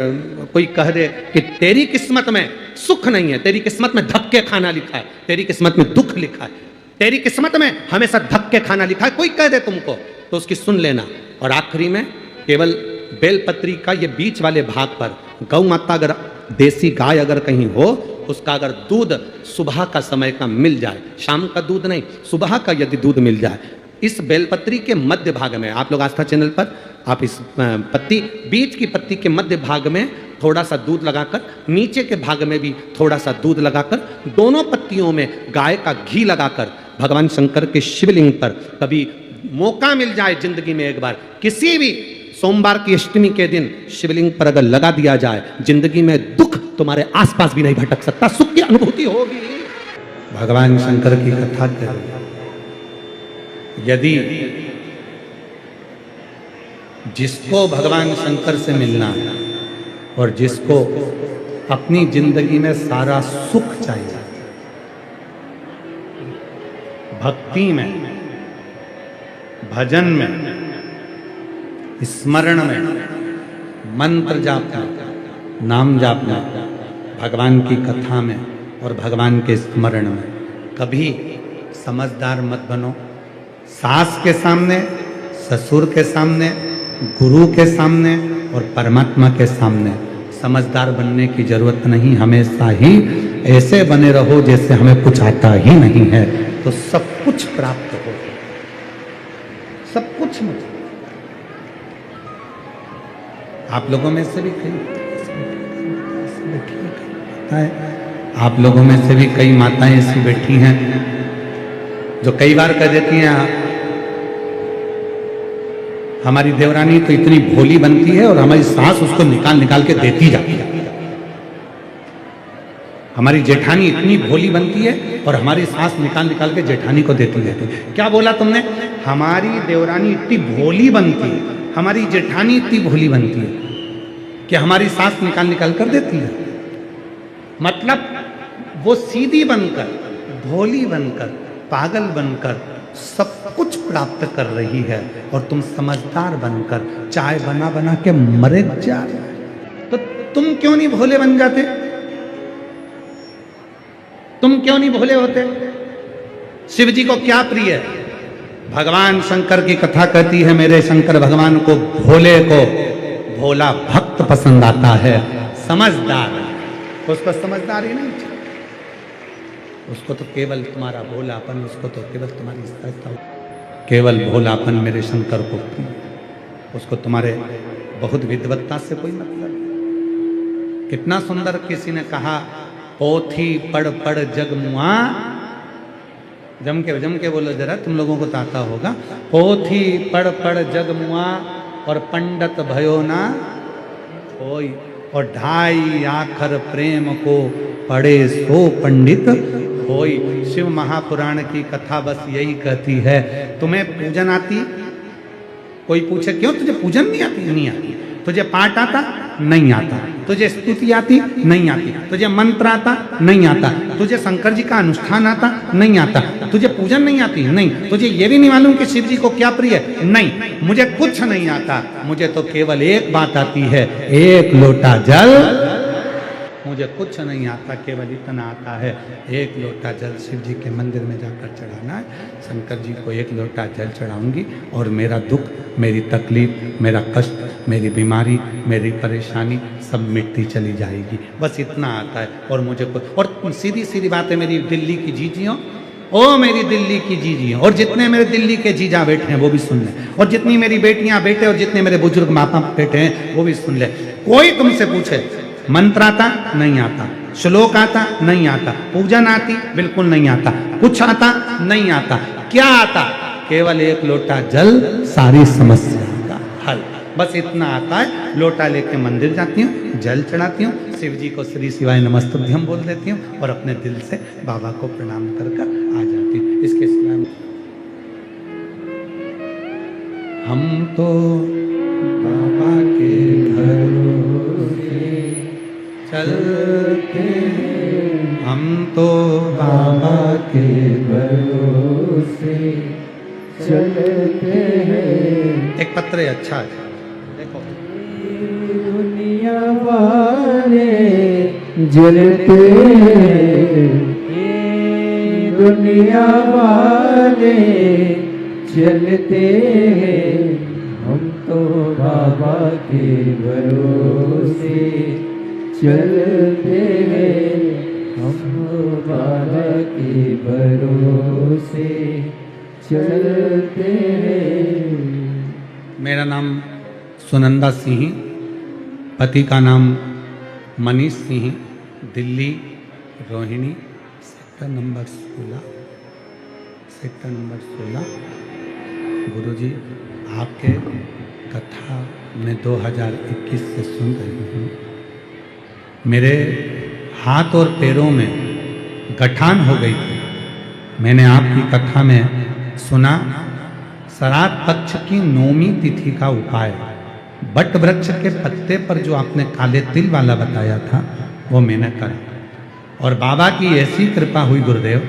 कोई कह दे कि तेरी किस्मत में सुख नहीं है, तेरी किस्मत में धक्के खाना लिखा है, तेरी किस्मत में दुख लिखा है, तेरी किस्मत में हमेशा धक्के खाना लिखा है, कोई कह दे तुमको तो उसकी सुन लेना। और आखिरी में केवल बेलपत्री का ये बीच वाले भाग पर गौ माता, अगर देसी गाय अगर कहीं हो, उसका अगर दूध सुबह का समय का मिल जाए, शाम का दूध नहीं, सुबह का यदि दूध मिल जाए, इस बेलपत्री के मध्य भाग में, आप लोग आस्था चैनल पर आप इस पत्ती, बीच की पत्ती के मध्य भाग में थोड़ा सा दूध लगाकर, नीचे के भाग में भी थोड़ा सा दूध लगाकर, दोनों पत्तियों में गाय का घी लगाकर भगवान शंकर के शिवलिंग पर कभी मौका मिल जाए जिंदगी में एक बार, किसी भी सोमवार की अष्टमी के दिन शिवलिंग पर अगर लगा दिया जाए, जिंदगी में दुख तुम्हारे आसपास भी नहीं भटक सकता, सुख की अनुभूति होगी। भगवान शंकर की कथा करें, यदि जिसको भगवान शंकर से मिलना है और जिसको अपनी जिंदगी में सारा सुख चाहिए, भक्ति में, भजन में, स्मरण में, मंत्र जाप में, नाम जाप में, भगवान की कथा में और भगवान के स्मरण में, कभी समझदार मत बनो। सास के सामने, ससुर के सामने, गुरु के सामने और परमात्मा के सामने समझदार बनने की जरूरत नहीं। हमेशा ही ऐसे बने रहो जैसे हमें कुछ आता ही नहीं है, तो सब कुछ प्राप्त हो, सब कुछ मिले। आप लोगों में से भी आप लोगों में से भी कई माताएं ऐसी बैठी हैं जो कई बार कह देती हैं, हमारी देवरानी तो इतनी भोली बनती है और हमारी सास उसको निकाल निकाल के देती जाती है। हमारी जेठानी इतनी भोली बनती है और हमारी सास निकाल निकाल के जेठानी को देती रहती है। क्या बोला तुमने? हमारी देवरानी इतनी भोली बनती है, हमारी जेठानी इतनी भोली बनती है कि हमारी सास निकाल निकाल कर देती है। मतलब वो सीधी बनकर, भोली बनकर, पागल बनकर सब कुछ प्राप्त कर रही है और तुम समझदार बनकर चाय बना बना के मरे जा रहे हो। तो तुम क्यों नहीं भोले बन जाते? तुम क्यों नहीं भोले होते? शिव जी को क्या प्रिय है? भगवान शंकर की कथा कहती है, मेरे शंकर भगवान को, भोले को भोला भक्त पसंद आता है, समझदार। उसको समझदार ही नहीं चाहिए, उसको तो केवल तुम्हारा भोलापन, उसको तो केवल तुम्हारी सहजता, केवल भोलापन मेरे शंकर को, उसको तुम्हारे बहुत विद्वत्ता से कोई मतलब। कितना सुंदर किसी ने कहा, पोथी पढ़ पढ़ जग मुआ, जम के बोलो जरा, तुम लोगों को तो आता होगा। पोथी पढ़ पढ़ जग मुआ और पंडित भयो ना होई, और ढाई आखर प्रेम को पढ़े सो पंडित होई। शिव महापुराण की कथा बस यही कहती है, तुम्हें पूजन आती? कोई पूछे क्यों तुझे पूजन नहीं आती? नहीं आती। तुझे पाठ आता? नहीं आता। तुझे स्तुति आती? नहीं आती। तुझे मंत्र आता? नहीं आता। तुझे शंकर जी का अनुष्ठान आता? नहीं आता। तुझे पूजन नहीं आती? नहीं। तुझे ये भी नहीं मालूम कि शिव जी को क्या प्रिय है? नहीं। मुझे कुछ नहीं आता, मुझे तो केवल एक बात आती है, एक लोटा जल। मुझे कुछ नहीं आता, केवल इतना आता है, एक लोटा जल शिव जी के मंदिर में जाकर चढ़ाना है। शंकर जी को एक लोटा जल चढ़ाऊंगी और मेरा दुख, मेरी तकलीफ, मेरा कष्ट, मेरी बीमारी, मेरी परेशानी सब मिटती चली जाएगी। बस इतना आता है। और मुझे और सीधी सीधी बात है मेरी दिल्ली की जीजियों, ओ मेरी दिल्ली की जीजियों, और जितने मेरे दिल्ली के जीजा बैठे हैं वो भी सुन ले, और जितनी मेरी बेटियां बेटे और जितने मेरे बुजुर्ग माँ बाप बैठे हैं वो भी सुन ले। कोई तुमसे पूछे मंत्र आता? नहीं आता। श्लोक आता? नहीं आता। पूजन आती? बिल्कुल नहीं आता। कुछ आता? नहीं आता। क्या आता? केवल एक लोटा जल, सारी समस्या का हल। बस इतना आता है। लोटा लेके मंदिर जाती हूँ, जल चढ़ाती हूँ, शिव जी को श्री शिवाय नमस्तुभ्यम बोल देती हूँ और अपने दिल से बाबा को प्रणाम कर कर आ जाती हूँ। इसके सिवा हम तो बाबा के भरोसे चलते हैं, हम तो बाबा के भरोसे चलते हैं। एक पत्र है, अच्छा है, देखो। दुनिया वाले जलते, ये दुनिया वाले चलते, हम तो बाबा के भरोसे चलते हैं, हम तो बाबा के भरोसे चलते हैं। मेरा नाम सुनंदा सिंह, पति का नाम मनीष सिंह, दिल्ली रोहिणी, सेक्टर नंबर 16। गुरुजी, आपके कथा में 2021 से सुन रही हूँ। मेरे हाथ और पैरों में गठान हो गई थी। मैंने आपकी कथा में सुना, श्राद्ध पक्ष की नौमी तिथि का उपाय, बट वृक्ष के पत्ते पर जो आपने काले तिल वाला बताया था वो मैंने करा, और बाबा की ऐसी कृपा हुई गुरुदेव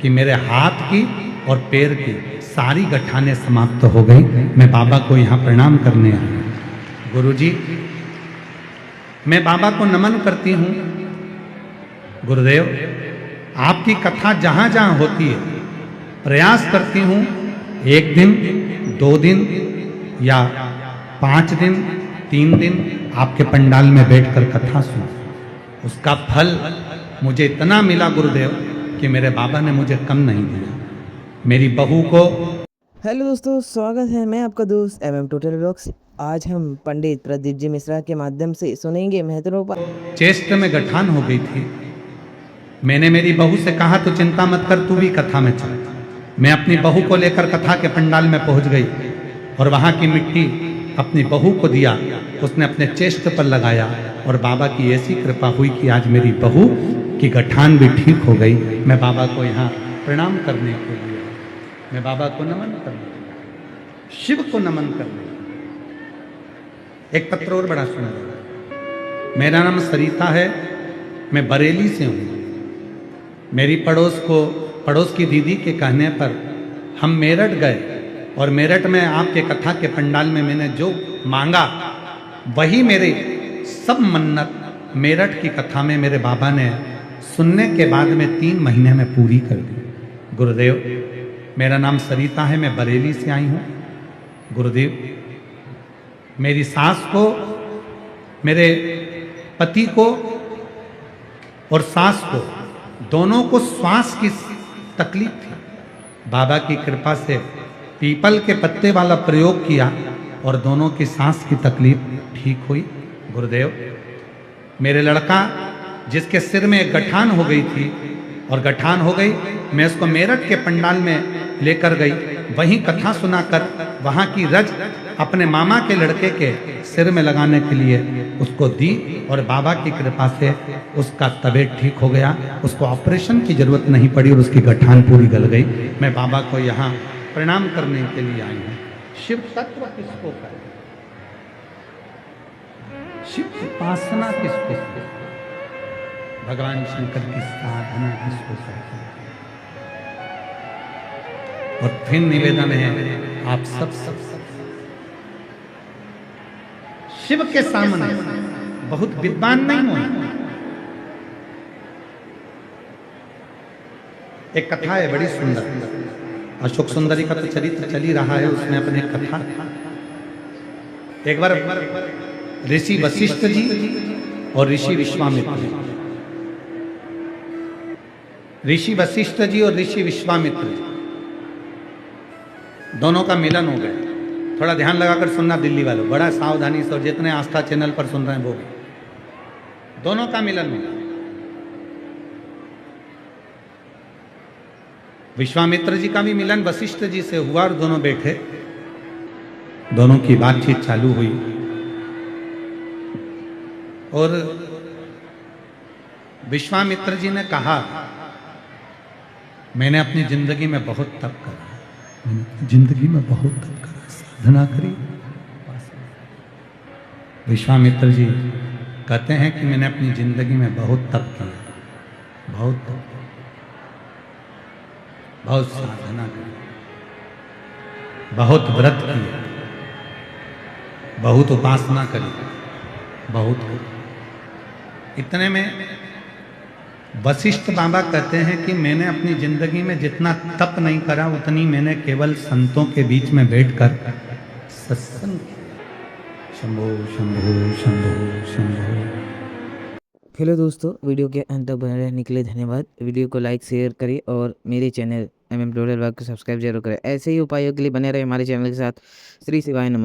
कि मेरे हाथ की और पैर की सारी गठानें समाप्त हो गई। मैं बाबा को यहाँ प्रणाम करने आया। गुरुजी, मैं बाबा को नमन करती हूँ। गुरुदेव, आपकी कथा जहाँ जहाँ होती है प्रयास करती हूँ 1 दिन, 2 दिन या 5 दिन, 3 दिन आपके पंडाल में बैठकर कथा सुनो। उसका फल मुझे इतना मिला गुरुदेव कि मेरे बाबा ने मुझे कम नहीं दिया। मेरी बहू को। हेलो दोस्तों, स्वागत है। मैं आपका दोस्त टोटल व्लॉग्स। आज हम पंडित प्रदीप जी मिश्रा के माध्यम से सुनेंगे महत्वपूर्ण। चेस्ट में गठान हो गई थी। मैंने मेरी बहू से कहा तो चिंता मत कर, तू भी कथा में चल। मैं अपनी बहू को लेकर कथा के पंडाल में पहुंच गई और वहां की मिट्टी अपनी बहू को दिया। उसने अपने चेस्ट पर लगाया और बाबा की ऐसी कृपा हुई कि आज मेरी बहू की गठान भी ठीक हो गई। मैं बाबा को यहाँ प्रणाम करने के लिए, मैं बाबा को नमन करने, शिव को नमन करने। एक पत्र और बड़ा सुंदर। मेरा नाम सरिता है, मैं बरेली से हूँ। मेरी पड़ोस की दीदी के कहने पर हम मेरठ गए और मेरठ में आपके कथा के पंडाल में मैंने जो मांगा वही मेरे सब मन्नत मेरठ की कथा में मेरे बाबा ने सुनने के बाद में 3 महीने में पूरी कर दी। गुरुदेव, मेरा नाम सरिता है, मैं बरेली से आई हूँ। गुरुदेव, मेरी सास को, मेरे पति को और सास को, दोनों को श्वास की तकलीफ थी। बाबा की कृपा से पीपल के पत्ते वाला प्रयोग किया और दोनों की सांस की तकलीफ ठीक हुई। गुरुदेव, मेरे लड़का जिसके सिर में एक गठान हो गई थी और गठान हो गई, मैं उसको मेरठ के पंडाल में लेकर गई। वहीं कथा सुनाकर वहाँ की रज अपने मामा के लड़के के सिर में लगाने के लिए उसको दी और बाबा की कृपा से उसका तबीयत ठीक हो गया। उसको ऑपरेशन की जरूरत नहीं पड़ी और उसकी गठान पूरी गल गई। मैं बाबा को यहाँ प्रणाम करने के लिए आई हूँ। शिव तत्व किसको कहे, शिव उपासना किसको कहे, भगवान शंकर की साधना किसको कहते हैं। और फिर निवेदन है, आप सब शिव के सामने बहुत विद्वान नहीं हो। एक कथा है बड़ी सुंदर, अशोक सुंदरी का तो चरित्र चल ही रहा है, उसमें अपने कथा। एक बार ऋषि वशिष्ठ जी और ऋषि विश्वामित्र जी, ऋषि वशिष्ठ जी और ऋषि विश्वामित्र जी दोनों का मिलन हो गया। थोड़ा ध्यान लगाकर सुनना दिल्ली वालों, बड़ा सावधानी से, और जितने आस्था चैनल पर सुन रहे हैं वो भी, दोनों का मिलन हो गया। विश्वामित्र जी का भी मिलन वशिष्ठ जी से हुआ और दोनों बैठे, दोनों की बातचीत चालू हुई और विश्वामित्र जी ने कहा, मैंने अपनी जिंदगी में बहुत तप करा, मैंने जिंदगी में बहुत तप करा, साधना करी। विश्वामित्र जी कहते हैं कि मैंने अपनी जिंदगी में बहुत तप किया, बहुत तप, बहुत साधना करी, बहुत व्रत किए, बहुत उपासना करी, बहुत करी। इतने में वशिष्ठ बाबा कहते हैं कि मैंने अपनी जिंदगी में जितना तप नहीं करा उतनी मैंने केवल संतों के बीच में बैठकर सत्संग किया। शंभो शंभो शंभो शंभो। हेलो दोस्तों, वीडियो के अंत तक बने रहने के लिए धन्यवाद। वीडियो को लाइक शेयर करें और मेरे चैनल MM टोटल वर्क को सब्सक्राइब जरूर करें। ऐसे ही उपायों के लिए बने रहे हमारे चैनल के साथ। श्री शिवाय नमस्ते।